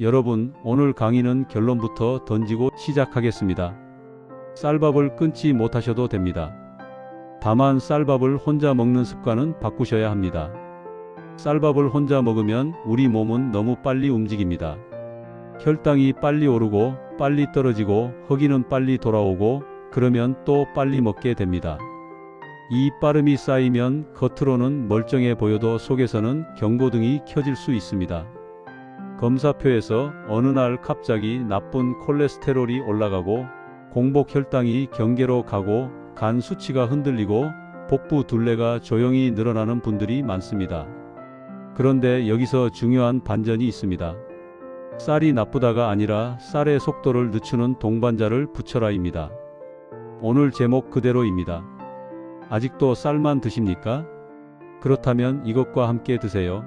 여러분, 오늘 강의는 결론부터 던지고 시작하겠습니다. 쌀밥을 끊지 못하셔도 됩니다. 다만 쌀밥을 혼자 먹는 습관은 바꾸셔야 합니다. 쌀밥을 혼자 먹으면 우리 몸은 너무 빨리 움직입니다. 혈당이 빨리 오르고 빨리 떨어지고 허기는 빨리 돌아오고 그러면 또 빨리 먹게 됩니다. 이 빠름이 쌓이면 겉으로는 멀쩡해 보여도 속에서는 경고등이 켜질 수 있습니다. 검사표에서 어느 날 갑자기 나쁜 콜레스테롤이 올라가고 공복 혈당이 경계로 가고 간 수치가 흔들리고 복부 둘레가 조용히 늘어나는 분들이 많습니다. 그런데 여기서 중요한 반전이 있습니다. 쌀이 나쁘다가 아니라 쌀의 속도를 늦추는 동반자를 붙여라입니다. 오늘 제목 그대로입니다. 아직도 쌀만 드십니까? 그렇다면 이것과 함께 드세요.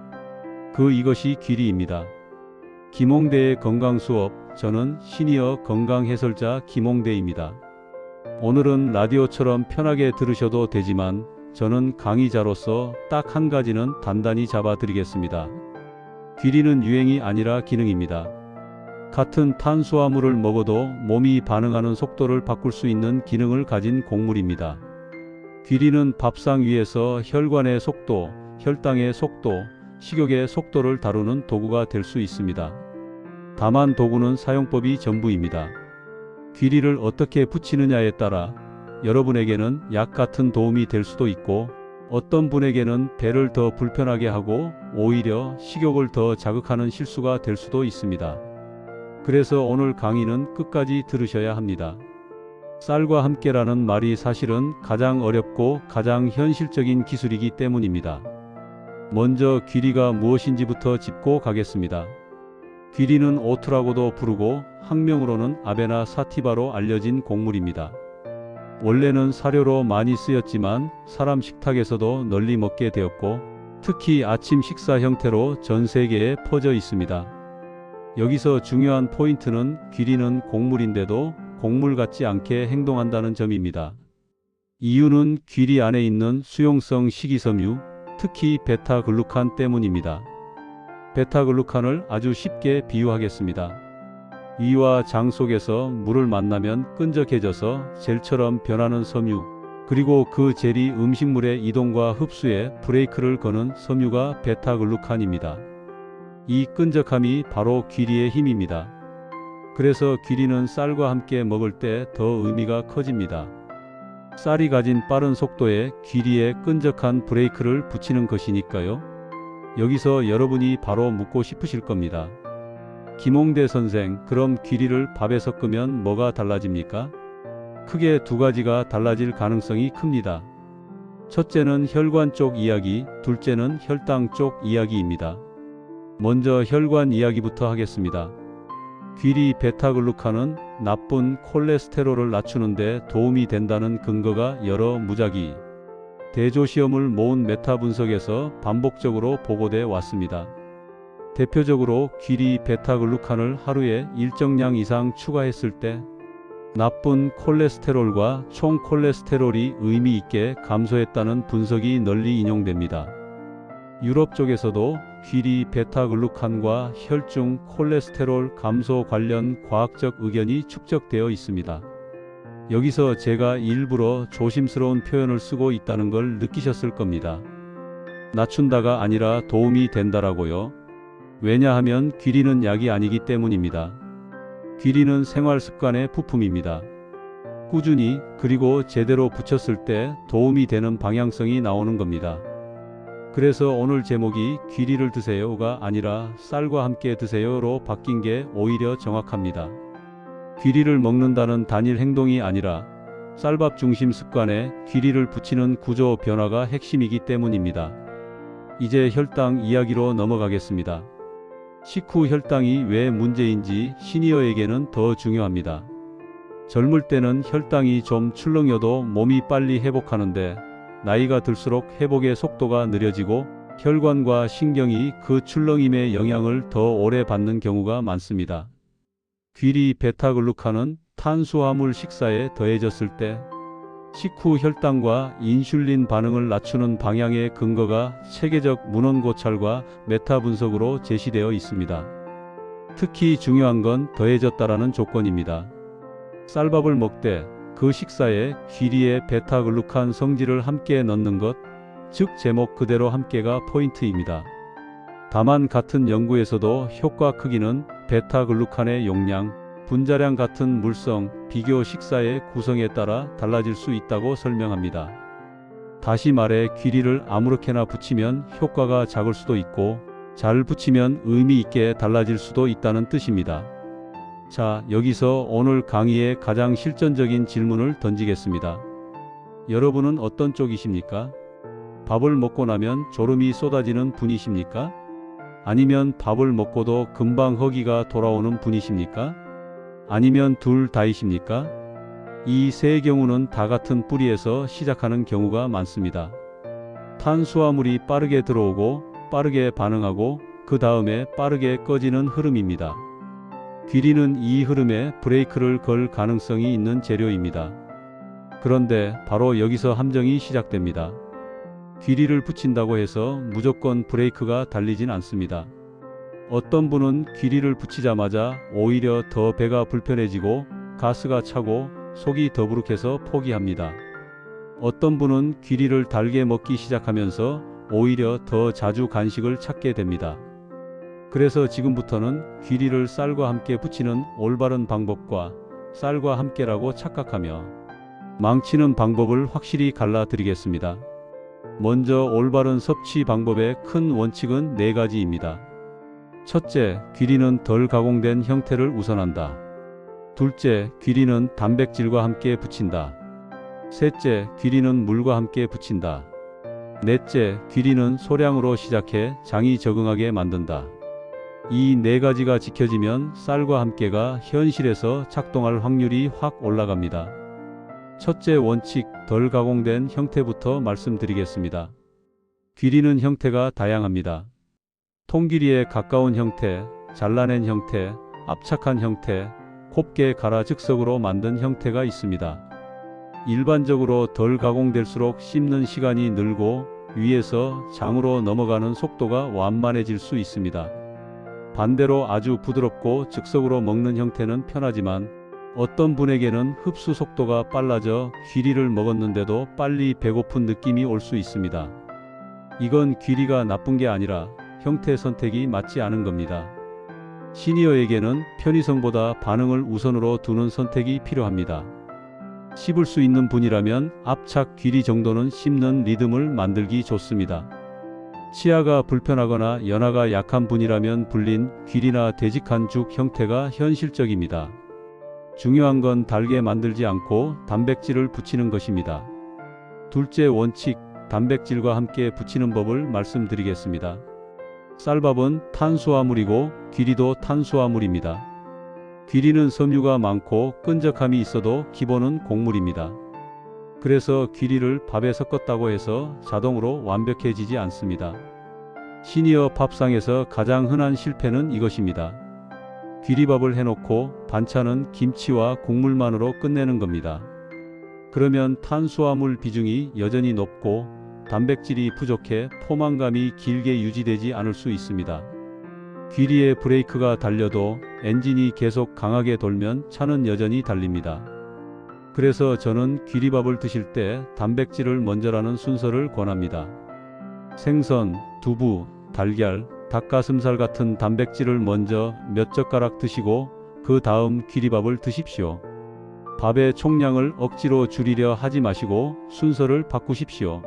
이것이 귀리입니다. 김홍대의 건강수업, 저는 시니어 건강해설자 김홍대입니다. 오늘은 라디오처럼 편하게 들으셔도 되지만 저는 강의자로서 딱 한 가지는 단단히 잡아드리겠습니다. 귀리는 유행이 아니라 기능입니다. 같은 탄수화물을 먹어도 몸이 반응하는 속도를 바꿀 수 있는 기능을 가진 곡물입니다. 귀리는 밥상 위에서 혈관의 속도, 혈당의 속도, 식욕의 속도를 다루는 도구가 될 수 있습니다. 다만 도구는 사용법이 전부입니다. 귀리를 어떻게 붙이느냐에 따라 여러분에게는 약 같은 도움이 될 수도 있고 어떤 분에게는 배를 더 불편하게 하고 오히려 식욕을 더 자극하는 실수가 될 수도 있습니다. 그래서 오늘 강의는 끝까지 들으셔야 합니다. 쌀과 함께라는 말이 사실은 가장 어렵고 가장 현실적인 기술이기 때문입니다. 먼저 귀리가 무엇인지부터 짚고 가겠습니다. 귀리는 오트라고도 부르고 학명으로는 아베나 사티바로 알려진 곡물입니다. 원래는 사료로 많이 쓰였지만 사람 식탁에서도 널리 먹게 되었고 특히 아침 식사 형태로 전 세계에 퍼져 있습니다. 여기서 중요한 포인트는 귀리는 곡물인데도 곡물 같지 않게 행동한다는 점입니다. 이유는 귀리 안에 있는 수용성 식이섬유, 특히 베타글루칸 때문입니다. 베타글루칸을 아주 쉽게 비유하겠습니다. 위와 장 속에서 물을 만나면 끈적해져서 젤처럼 변하는 섬유, 그리고 그 젤이 음식물의 이동과 흡수에 브레이크를 거는 섬유가 베타글루칸입니다. 이 끈적함이 바로 귀리의 힘입니다. 그래서 귀리는 쌀과 함께 먹을 때 더 의미가 커집니다. 쌀이 가진 빠른 속도에 귀리에 끈적한 브레이크를 붙이는 것이니까요. 여기서 여러분이 바로 묻고 싶으실 겁니다. 김홍대 선생, 그럼 귀리를 밥에 섞으면 뭐가 달라집니까? 크게 두 가지가 달라질 가능성이 큽니다. 첫째는 혈관 쪽 이야기, 둘째는 혈당 쪽 이야기입니다. 먼저 혈관 이야기부터 하겠습니다. 귀리 베타글루칸은 나쁜 콜레스테롤을 낮추는 데 도움이 된다는 근거가 여러 무작위, 대조시험을 모은 메타 분석에서 반복적으로 보고돼 왔습니다. 대표적으로 귀리 베타글루칸을 하루에 일정량 이상 추가했을 때 나쁜 콜레스테롤과 총 콜레스테롤이 의미 있게 감소했다는 분석이 널리 인용됩니다. 유럽 쪽에서도 귀리 베타글루칸과 혈중 콜레스테롤 감소 관련 과학적 의견이 축적되어 있습니다. 여기서 제가 일부러 조심스러운 표현을 쓰고 있다는 걸 느끼셨을 겁니다. 낮춘다가 아니라 도움이 된다라고요. 왜냐하면 귀리는 약이 아니기 때문입니다. 귀리는 생활 습관의 부품입니다. 꾸준히 그리고 제대로 붙였을 때 도움이 되는 방향성이 나오는 겁니다. 그래서 오늘 제목이 귀리를 드세요가 아니라 쌀과 함께 드세요로 바뀐 게 오히려 정확합니다. 귀리를 먹는다는 단일 행동이 아니라 쌀밥 중심 습관에 귀리를 붙이는 구조 변화가 핵심이기 때문입니다. 이제 혈당 이야기로 넘어가겠습니다. 식후 혈당이 왜 문제인지 시니어에게는 더 중요합니다. 젊을 때는 혈당이 좀 출렁여도 몸이 빨리 회복하는데 나이가 들수록 회복의 속도가 느려지고 혈관과 신경이 그 출렁임의 영향을 더 오래 받는 경우가 많습니다. 귀리 베타글루칸은 탄수화물 식사에 더해졌을 때 식후 혈당과 인슐린 반응을 낮추는 방향의 근거가 체계적 문헌 고찰과 메타 분석으로 제시되어 있습니다. 특히 중요한 건 더해졌다라는 조건입니다. 쌀밥을 먹되 그 식사에 귀리의 베타글루칸 성질을 함께 넣는 것, 즉 제목 그대로 함께가 포인트입니다. 다만 같은 연구에서도 효과 크기는 베타글루칸의 용량, 분자량 같은 물성, 비교 식사의 구성에 따라 달라질 수 있다고 설명합니다. 다시 말해 귀리를 아무렇게나 붙이면 효과가 작을 수도 있고 잘 붙이면 의미 있게 달라질 수도 있다는 뜻입니다. 자, 여기서 오늘 강의의 가장 실전적인 질문을 던지겠습니다. 여러분은 어떤 쪽이십니까? 밥을 먹고 나면 졸음이 쏟아지는 분이십니까? 아니면 밥을 먹고도 금방 허기가 돌아오는 분이십니까? 아니면 둘 다이십니까? 이 세 경우는 다 같은 뿌리에서 시작하는 경우가 많습니다. 탄수화물이 빠르게 들어오고 빠르게 반응하고 그 다음에 빠르게 꺼지는 흐름입니다. 귀리는 이 흐름에 브레이크를 걸 가능성이 있는 재료입니다. 그런데 바로 여기서 함정이 시작됩니다. 귀리를 붙인다고 해서 무조건 브레이크가 달리진 않습니다. 어떤 분은 귀리를 붙이자마자 오히려 더 배가 불편해지고 가스가 차고 속이 더부룩해서 포기합니다. 어떤 분은 귀리를 달게 먹기 시작하면서 오히려 더 자주 간식을 찾게 됩니다. 그래서 지금부터는 귀리를 쌀과 함께 붙이는 올바른 방법과 쌀과 함께라고 착각하며 망치는 방법을 확실히 갈라드리겠습니다. 먼저 올바른 섭취 방법의 큰 원칙은 4가지입니다. 첫째, 귀리는 덜 가공된 형태를 우선한다. 둘째, 귀리는 단백질과 함께 붙인다. 셋째, 귀리는 물과 함께 붙인다. 넷째, 귀리는 소량으로 시작해 장이 적응하게 만든다. 이 4가지가 지켜지면 쌀과 함께가 현실에서 작동할 확률이 확 올라갑니다. 첫째 원칙, 덜 가공된 형태부터 말씀드리겠습니다. 귀리는 형태가 다양합니다. 통귀리에 가까운 형태, 잘라낸 형태, 압착한 형태, 곱게 갈아 즉석으로 만든 형태가 있습니다. 일반적으로 덜 가공될수록 씹는 시간이 늘고 위에서 장으로 넘어가는 속도가 완만해질 수 있습니다. 반대로 아주 부드럽고 즉석으로 먹는 형태는 편하지만 어떤 분에게는 흡수 속도가 빨라져 귀리를 먹었는데도 빨리 배고픈 느낌이 올 수 있습니다. 이건 귀리가 나쁜 게 아니라 형태 선택이 맞지 않은 겁니다. 시니어에게는 편의성보다 반응을 우선으로 두는 선택이 필요합니다. 씹을 수 있는 분이라면 압착 귀리 정도는 씹는 리듬을 만들기 좋습니다. 치아가 불편하거나 연화가 약한 분이라면 불린 귀리나 되직한 죽 형태가 현실적입니다. 중요한 건 달게 만들지 않고 단백질을 붙이는 것입니다. 둘째 원칙, 단백질과 함께 붙이는 법을 말씀드리겠습니다. 쌀밥은 탄수화물이고 귀리도 탄수화물입니다. 귀리는 섬유가 많고 끈적함이 있어도 기본은 곡물입니다. 그래서 귀리를 밥에 섞었다고 해서 자동으로 완벽해지지 않습니다. 시니어 밥상에서 가장 흔한 실패는 이것입니다. 귀리밥을 해놓고 반찬은 김치와 국물만으로 끝내는 겁니다. 그러면 탄수화물 비중이 여전히 높고 단백질이 부족해 포만감이 길게 유지되지 않을 수 있습니다. 귀리에 브레이크가 달려도 엔진이 계속 강하게 돌면 차는 여전히 달립니다. 그래서 저는 귀리밥을 드실 때 단백질을 먼저라는 순서를 권합니다. 생선, 두부, 달걀, 닭가슴살 같은 단백질을 먼저 몇 젓가락 드시고 그 다음 귀리밥을 드십시오. 밥의 총량을 억지로 줄이려 하지 마시고 순서를 바꾸십시오.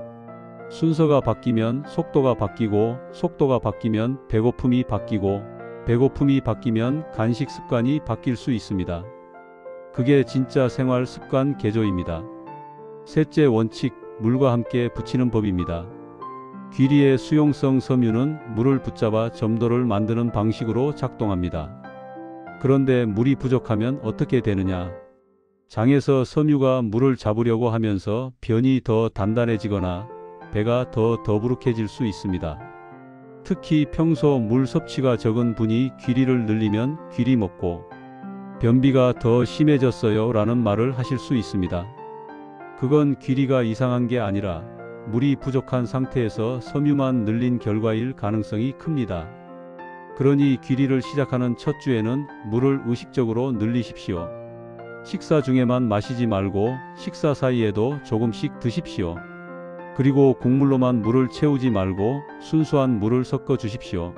순서가 바뀌면 속도가 바뀌고 속도가 바뀌면 배고픔이 바뀌고 배고픔이 바뀌면 간식 습관이 바뀔 수 있습니다. 그게 진짜 생활 습관 개조입니다. 셋째 원칙, 물과 함께 붙이는 법입니다. 귀리의 수용성 섬유는 물을 붙잡아 점도를 만드는 방식으로 작동합니다. 그런데 물이 부족하면 어떻게 되느냐? 장에서 섬유가 물을 잡으려고 하면서 변이 더 단단해지거나 배가 더 더부룩해질 수 있습니다. 특히 평소 물 섭취가 적은 분이 귀리를 늘리면 귀리 먹고 변비가 더 심해졌어요 라는 말을 하실 수 있습니다. 그건 귀리가 이상한 게 아니라 물이 부족한 상태에서 섬유만 늘린 결과일 가능성이 큽니다. 그러니 귀리를 시작하는 첫 주에는 물을 의식적으로 늘리십시오. 식사 중에만 마시지 말고 식사 사이에도 조금씩 드십시오. 그리고 국물로만 물을 채우지 말고 순수한 물을 섞어 주십시오.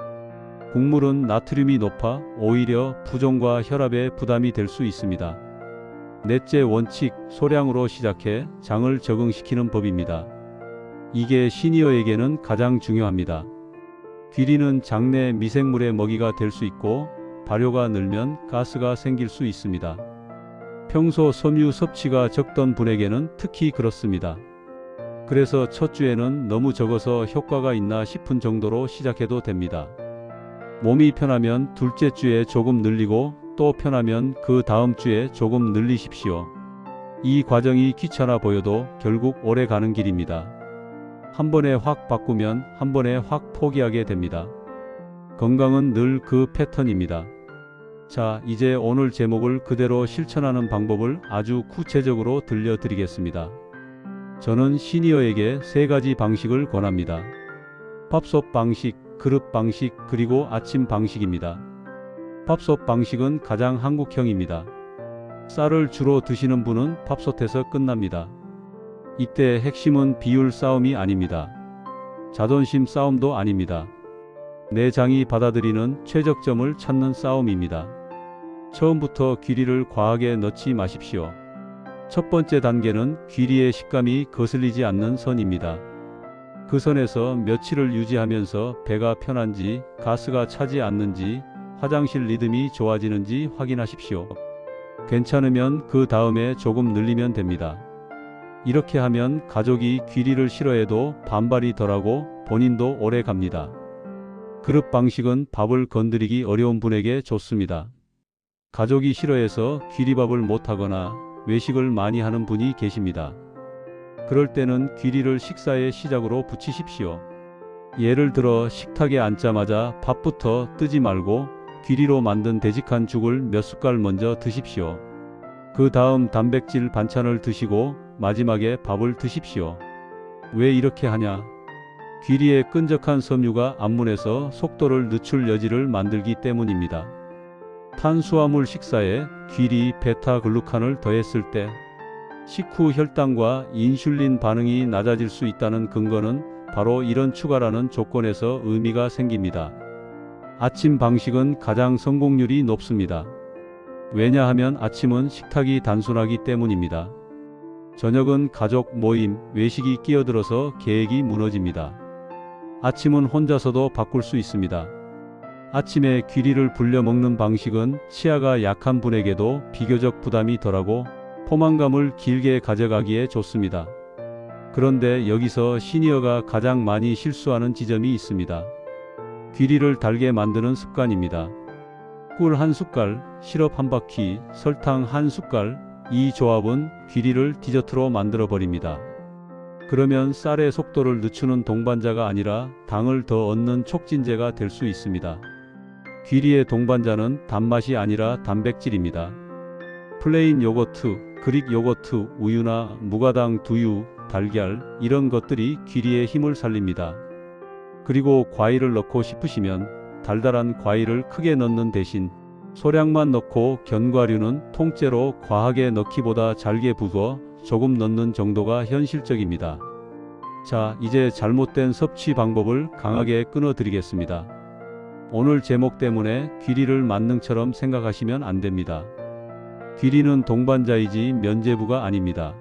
국물은 나트륨이 높아 오히려 부종과 혈압에 부담이 될 수 있습니다. 넷째 원칙, 소량으로 시작해 장을 적응시키는 법입니다. 이게 시니어에게는 가장 중요합니다. 귀리는 장내 미생물의 먹이가 될 수 있고 발효가 늘면 가스가 생길 수 있습니다. 평소 섬유 섭취가 적던 분에게는 특히 그렇습니다. 그래서 첫 주에는 너무 적어서 효과가 있나 싶은 정도로 시작해도 됩니다. 몸이 편하면 둘째 주에 조금 늘리고 또 편하면 그 다음 주에 조금 늘리십시오. 이 과정이 귀찮아 보여도 결국 오래 가는 길입니다. 한 번에 확 바꾸면 한 번에 확 포기하게 됩니다. 건강은 늘 그 패턴입니다. 자, 이제 오늘 제목을 그대로 실천하는 방법을 아주 구체적으로 들려드리겠습니다. 저는 시니어에게 3가지 방식을 권합니다. 밥솥 방식, 그릇 방식, 그리고 아침 방식입니다. 밥솥 방식은 가장 한국형입니다. 쌀을 주로 드시는 분은 밥솥에서 끝납니다. 이때 핵심은 비율 싸움이 아닙니다. 자존심 싸움도 아닙니다. 내 장이 받아들이는 최적점을 찾는 싸움입니다. 처음부터 귀리를 과하게 넣지 마십시오. 첫 번째 단계는 귀리의 식감이 거슬리지 않는 선입니다. 그 선에서 며칠을 유지하면서 배가 편한지, 가스가 차지 않는지, 화장실 리듬이 좋아지는지 확인하십시오. 괜찮으면 그 다음에 조금 늘리면 됩니다. 이렇게 하면 가족이 귀리를 싫어해도 반발이 덜하고 본인도 오래 갑니다. 그릇 방식은 밥을 건드리기 어려운 분에게 좋습니다. 가족이 싫어해서 귀리밥을 못하거나 외식을 많이 하는 분이 계십니다. 그럴 때는 귀리를 식사의 시작으로 붙이십시오. 예를 들어 식탁에 앉자마자 밥부터 뜨지 말고 귀리로 만든 되직한 죽을 몇 숟갈 먼저 드십시오. 그 다음 단백질 반찬을 드시고 마지막에 밥을 드십시오. 왜 이렇게 하냐? 귀리의 끈적한 섬유가 안문에서 속도를 늦출 여지를 만들기 때문입니다. 탄수화물 식사에 귀리, 베타글루칸을 더했을 때 식후 혈당과 인슐린 반응이 낮아질 수 있다는 근거는 바로 이런 추가라는 조건에서 의미가 생깁니다. 아침 방식은 가장 성공률이 높습니다. 왜냐하면 아침은 식탁이 단순하기 때문입니다. 저녁은 가족 모임, 외식이 끼어들어서 계획이 무너집니다. 아침은 혼자서도 바꿀 수 있습니다. 아침에 귀리를 불려 먹는 방식은 치아가 약한 분에게도 비교적 부담이 덜하고 포만감을 길게 가져가기에 좋습니다. 그런데 여기서 시니어가 가장 많이 실수하는 지점이 있습니다. 귀리를 달게 만드는 습관입니다. 꿀 한 숟갈, 시럽 한 바퀴, 설탕 한 숟갈, 이 조합은 귀리를 디저트로 만들어 버립니다. 그러면 쌀의 속도를 늦추는 동반자가 아니라 당을 더 얻는 촉진제가 될 수 있습니다. 귀리의 동반자는 단맛이 아니라 단백질입니다. 플레인 요거트, 그릭 요거트, 우유나 무가당 두유, 달걀 이런 것들이 귀리의 힘을 살립니다. 그리고 과일을 넣고 싶으시면 달달한 과일을 크게 넣는 대신 소량만 넣고 견과류는 통째로 과하게 넣기보다 잘게 부어 조금 넣는 정도가 현실적입니다. 자, 이제 잘못된 섭취 방법을 강하게 끊어드리겠습니다. 오늘 제목 때문에 귀리를 만능처럼 생각하시면 안 됩니다. 귀리는 동반자이지 면제부가 아닙니다.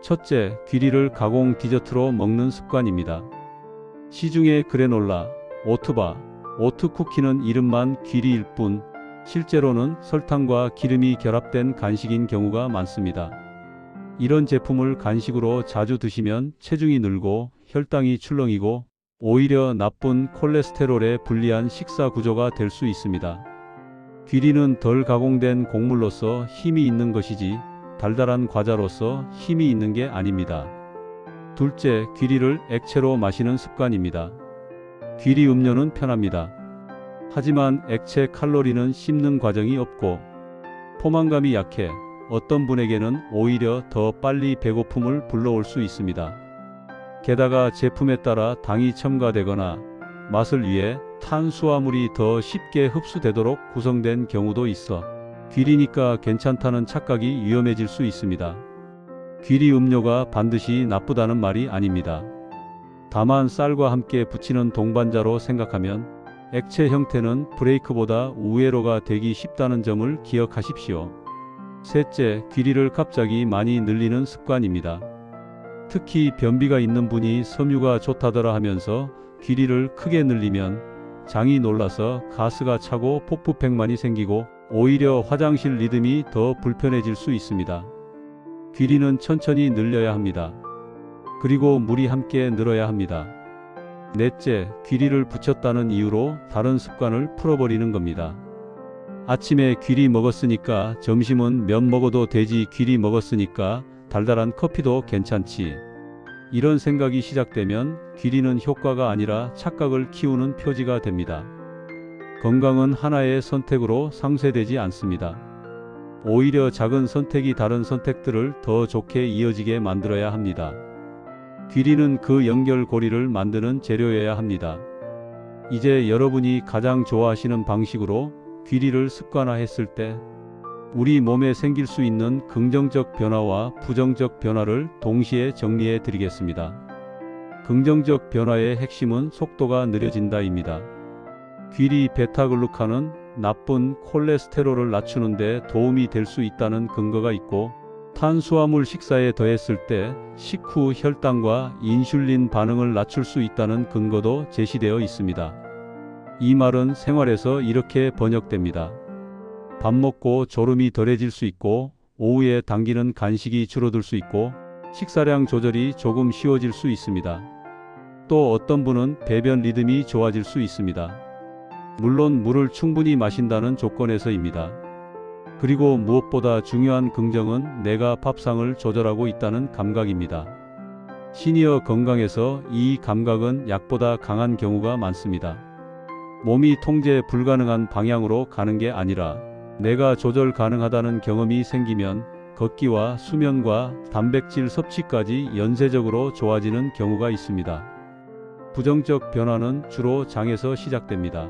첫째, 귀리를 가공 디저트로 먹는 습관입니다. 시중의 그래놀라, 오트바, 오트 쿠키는 이름만 귀리일 뿐 실제로는 설탕과 기름이 결합된 간식인 경우가 많습니다. 이런 제품을 간식으로 자주 드시면 체중이 늘고 혈당이 출렁이고 오히려 나쁜 콜레스테롤에 불리한 식사 구조가 될 수 있습니다. 귀리는 덜 가공된 곡물로서 힘이 있는 것이지 달달한 과자로서 힘이 있는 게 아닙니다. 둘째, 귀리를 액체로 마시는 습관입니다. 귀리 음료는 편합니다. 하지만 액체 칼로리는 씹는 과정이 없고 포만감이 약해 어떤 분에게는 오히려 더 빨리 배고픔을 불러올 수 있습니다. 게다가 제품에 따라 당이 첨가되거나 맛을 위해 탄수화물이 더 쉽게 흡수되도록 구성된 경우도 있어 귀리니까 괜찮다는 착각이 위험해질 수 있습니다. 귀리 음료가 반드시 나쁘다는 말이 아닙니다. 다만 쌀과 함께 부치는 동반자로 생각하면 액체 형태는 브레이크보다 우회로가 되기 쉽다는 점을 기억하십시오. 셋째, 귀리를 갑자기 많이 늘리는 습관입니다. 특히 변비가 있는 분이 섬유가 좋다더라 하면서 귀리를 크게 늘리면 장이 놀라서 가스가 차고 복부팽만이 생기고 오히려 화장실 리듬이 더 불편해질 수 있습니다. 귀리는 천천히 늘려야 합니다. 그리고 물이 함께 늘어야 합니다. 넷째, 귀리를 붙였다는 이유로 다른 습관을 풀어버리는 겁니다. 아침에 귀리 먹었으니까 점심은 면 먹어도 되지, 귀리 먹었으니까 달달한 커피도 괜찮지. 이런 생각이 시작되면 귀리는 효과가 아니라 착각을 키우는 표지가 됩니다. 건강은 하나의 선택으로 상쇄되지 않습니다. 오히려 작은 선택이 다른 선택들을 더 좋게 이어지게 만들어야 합니다. 귀리는 그 연결고리를 만드는 재료여야 합니다. 이제 여러분이 가장 좋아하시는 방식으로 귀리를 습관화했을 때 우리 몸에 생길 수 있는 긍정적 변화와 부정적 변화를 동시에 정리해 드리겠습니다. 긍정적 변화의 핵심은 속도가 느려진다입니다. 귀리 베타글루칸은 나쁜 콜레스테롤을 낮추는 데 도움이 될 수 있다는 근거가 있고 탄수화물 식사에 더했을 때 식후 혈당과 인슐린 반응을 낮출 수 있다는 근거도 제시되어 있습니다. 이 말은 생활에서 이렇게 번역됩니다. 밥 먹고 졸음이 덜해질 수 있고 오후에 당기는 간식이 줄어들 수 있고 식사량 조절이 조금 쉬워질 수 있습니다. 또 어떤 분은 배변 리듬이 좋아질 수 있습니다. 물론 물을 충분히 마신다는 조건에서입니다. 그리고 무엇보다 중요한 긍정은 내가 밥상을 조절하고 있다는 감각입니다. 시니어 건강에서 이 감각은 약보다 강한 경우가 많습니다. 몸이 통제 불가능한 방향으로 가는 게 아니라 내가 조절 가능하다는 경험이 생기면 걷기와 수면과 단백질 섭취까지 연쇄적으로 좋아지는 경우가 있습니다. 부정적 변화는 주로 장에서 시작됩니다.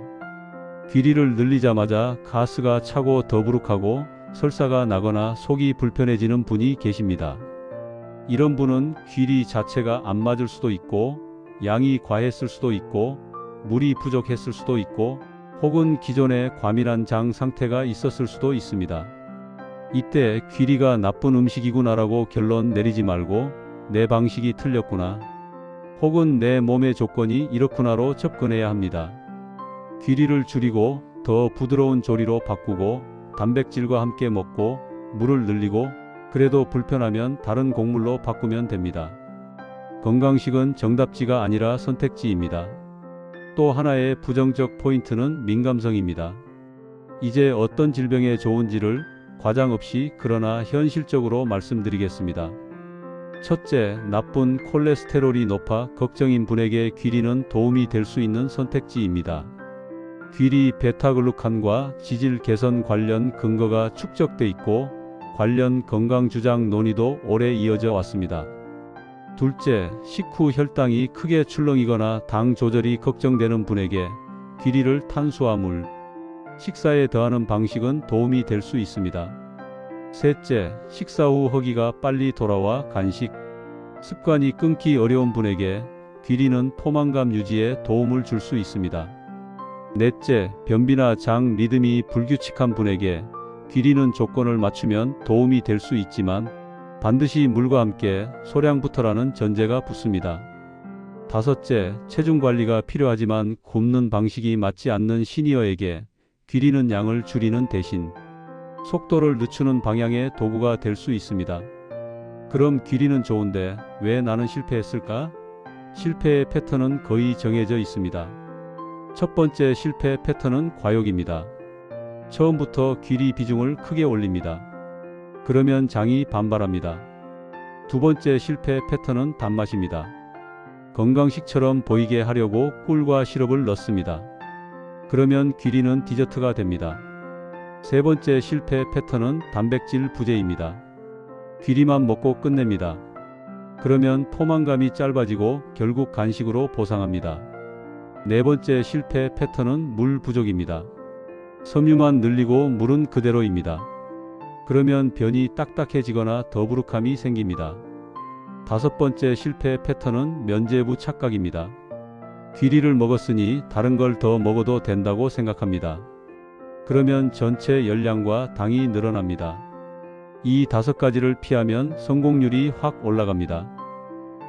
귀리를 늘리자마자 가스가 차고 더부룩하고 설사가 나거나 속이 불편해지는 분이 계십니다. 이런 분은 귀리 자체가 안 맞을 수도 있고 양이 과했을 수도 있고 물이 부족했을 수도 있고 혹은 기존에 과민한 장 상태가 있었을 수도 있습니다. 이때 귀리가 나쁜 음식이구나라고 결론 내리지 말고 내 방식이 틀렸구나 혹은 내 몸의 조건이 이렇구나로 접근해야 합니다. 귀리를 줄이고 더 부드러운 조리로 바꾸고 단백질과 함께 먹고 물을 늘리고 그래도 불편하면 다른 곡물로 바꾸면 됩니다. 건강식은 정답지가 아니라 선택지입니다. 또 하나의 부정적 포인트는 민감성입니다. 이제 어떤 질병에 좋은지를 과장 없이 그러나 현실적으로 말씀드리겠습니다. 첫째, 나쁜 콜레스테롤이 높아 걱정인 분에게 귀리는 도움이 될 수 있는 선택지입니다. 귀리 베타글루칸과 지질 개선 관련 근거가 축적돼 있고 관련 건강주장 논의도 오래 이어져 왔습니다. 둘째, 식후 혈당이 크게 출렁이거나 당 조절이 걱정되는 분에게 귀리를 탄수화물 식사에 더하는 방식은 도움이 될 수 있습니다. 셋째, 식사 후 허기가 빨리 돌아와 간식 습관이 끊기 어려운 분에게 귀리는 포만감 유지에 도움을 줄 수 있습니다. 넷째, 변비나 장 리듬이 불규칙한 분에게 귀리는 조건을 맞추면 도움이 될 수 있지만 반드시 물과 함께 소량부터라는 전제가 붙습니다. 다섯째, 체중 관리가 필요하지만 굶는 방식이 맞지 않는 시니어에게 귀리는 양을 줄이는 대신 속도를 늦추는 방향의 도구가 될 수 있습니다. 그럼 귀리는 좋은데 왜 나는 실패했을까? 실패의 패턴은 거의 정해져 있습니다. 첫 번째 실패 패턴은 과욕입니다. 처음부터 귀리 비중을 크게 올립니다. 그러면 장이 반발합니다. 두 번째 실패 패턴은 단맛입니다. 건강식처럼 보이게 하려고 꿀과 시럽을 넣습니다. 그러면 귀리는 디저트가 됩니다. 세 번째 실패 패턴은 단백질 부재입니다. 귀리만 먹고 끝냅니다. 그러면 포만감이 짧아지고 결국 간식으로 보상합니다. 네 번째 실패 패턴은 물 부족입니다. 섬유만 늘리고 물은 그대로입니다. 그러면 변이 딱딱해지거나 더부룩함이 생깁니다. 다섯 번째 실패 패턴은 면죄부 착각입니다. 귀리를 먹었으니 다른 걸 더 먹어도 된다고 생각합니다. 그러면 전체 열량과 당이 늘어납니다. 이 다섯 가지를 피하면 성공률이 확 올라갑니다.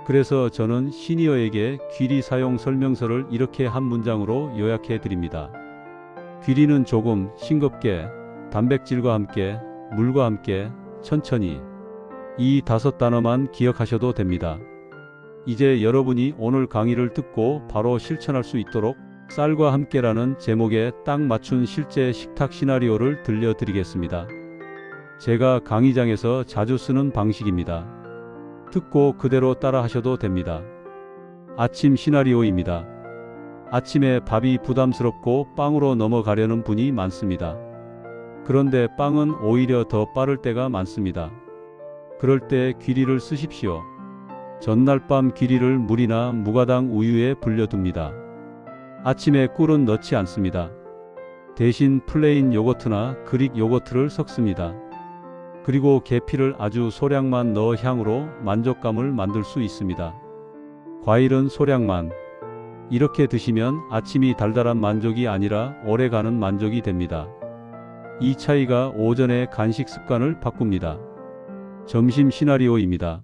그래서 저는 시니어에게 귀리 사용 설명서를 이렇게 한 문장으로 요약해 드립니다. 귀리는 조금, 싱겁게, 단백질과 함께, 물과 함께, 천천히. 이 다섯 단어만 기억하셔도 됩니다. 이제 여러분이 오늘 강의를 듣고 바로 실천할 수 있도록 쌀과 함께라는 제목에 딱 맞춘 실제 식탁 시나리오를 들려드리겠습니다. 제가 강의장에서 자주 쓰는 방식입니다. 듣고 그대로 따라 하셔도 됩니다. 아침 시나리오입니다. 아침에 밥이 부담스럽고 빵으로 넘어가려는 분이 많습니다. 그런데 빵은 오히려 더 빠를 때가 많습니다. 그럴 때 귀리를 쓰십시오. 전날 밤 귀리를 물이나 무가당 우유에 불려둡니다. 아침에 꿀은 넣지 않습니다. 대신 플레인 요거트나 그릭 요거트를 섞습니다. 그리고 계피를 아주 소량만 넣어 향으로 만족감을 만들 수 있습니다. 과일은 소량만. 이렇게 드시면 아침이 달달한 만족이 아니라 오래가는 만족이 됩니다. 이 차이가 오전의 간식 습관을 바꿉니다. 점심 시나리오입니다.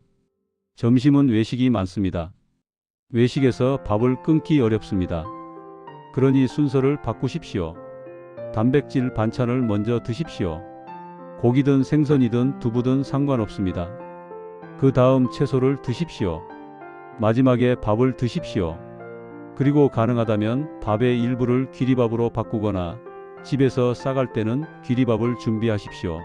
점심은 외식이 많습니다. 외식에서 밥을 끊기 어렵습니다. 그러니 순서를 바꾸십시오. 단백질 반찬을 먼저 드십시오. 고기든 생선이든 두부든 상관없습니다. 그 다음 채소를 드십시오. 마지막에 밥을 드십시오. 그리고 가능하다면 밥의 일부를 귀리밥으로 바꾸거나 집에서 싸갈 때는 귀리밥을 준비하십시오.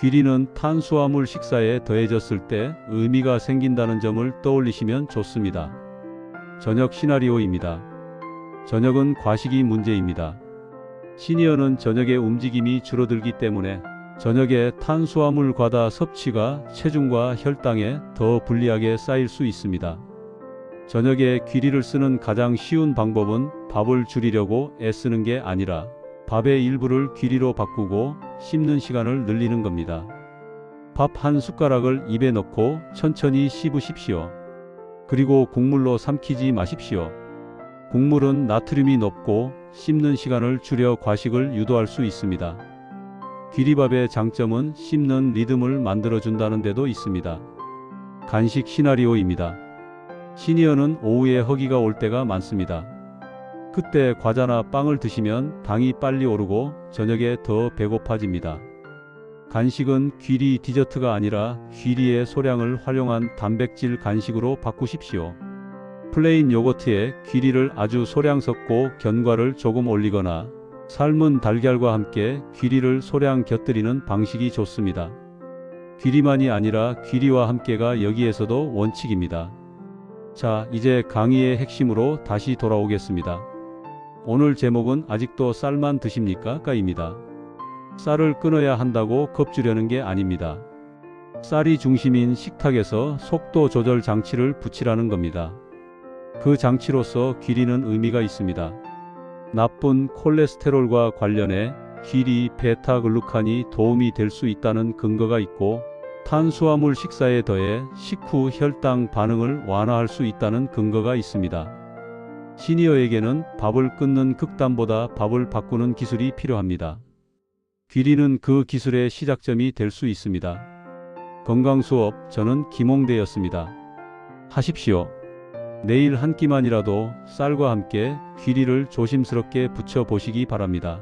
귀리는 탄수화물 식사에 더해졌을 때 의미가 생긴다는 점을 떠올리시면 좋습니다. 저녁 시나리오입니다. 저녁은 과식이 문제입니다. 시니어는 저녁에 움직임이 줄어들기 때문에 저녁에 탄수화물 과다 섭취가 체중과 혈당에 더 불리하게 쌓일 수 있습니다. 저녁에 귀리를 쓰는 가장 쉬운 방법은 밥을 줄이려고 애쓰는 게 아니라 밥의 일부를 귀리로 바꾸고 씹는 시간을 늘리는 겁니다. 밥 한 숟가락을 입에 넣고 천천히 씹으십시오. 그리고 국물로 삼키지 마십시오. 국물은 나트륨이 높고 씹는 시간을 줄여 과식을 유도할 수 있습니다. 귀리밥의 장점은 씹는 리듬을 만들어준다는 데도 있습니다. 간식 시나리오입니다. 시니어는 오후에 허기가 올 때가 많습니다. 그때 과자나 빵을 드시면 당이 빨리 오르고 저녁에 더 배고파집니다. 간식은 귀리 디저트가 아니라 귀리의 소량을 활용한 단백질 간식으로 바꾸십시오. 플레인 요거트에 귀리를 아주 소량 섞고 견과를 조금 올리거나 삶은 달걀과 함께 귀리를 소량 곁들이는 방식이 좋습니다. 귀리만이 아니라 귀리와 함께가 여기에서도 원칙입니다. 자, 이제 강의의 핵심으로 다시 돌아오겠습니다. 오늘 제목은 아직도 쌀만 드십니까? 까입니다. 쌀을 끊어야 한다고 겁주려는 게 아닙니다. 쌀이 중심인 식탁에서 속도 조절 장치를 붙이라는 겁니다. 그 장치로서 귀리는 의미가 있습니다. 나쁜 콜레스테롤과 관련해 귀리 베타글루칸이 도움이 될 수 있다는 근거가 있고 탄수화물 식사에 더해 식후 혈당 반응을 완화할 수 있다는 근거가 있습니다. 시니어에게는 밥을 끊는 극단보다 밥을 바꾸는 기술이 필요합니다. 귀리는 그 기술의 시작점이 될 수 있습니다. 건강수업, 저는 김홍대였습니다. 하십시오. 내일 한 끼만이라도 쌀과 함께 귀리를 조심스럽게 붙여 보시기 바랍니다.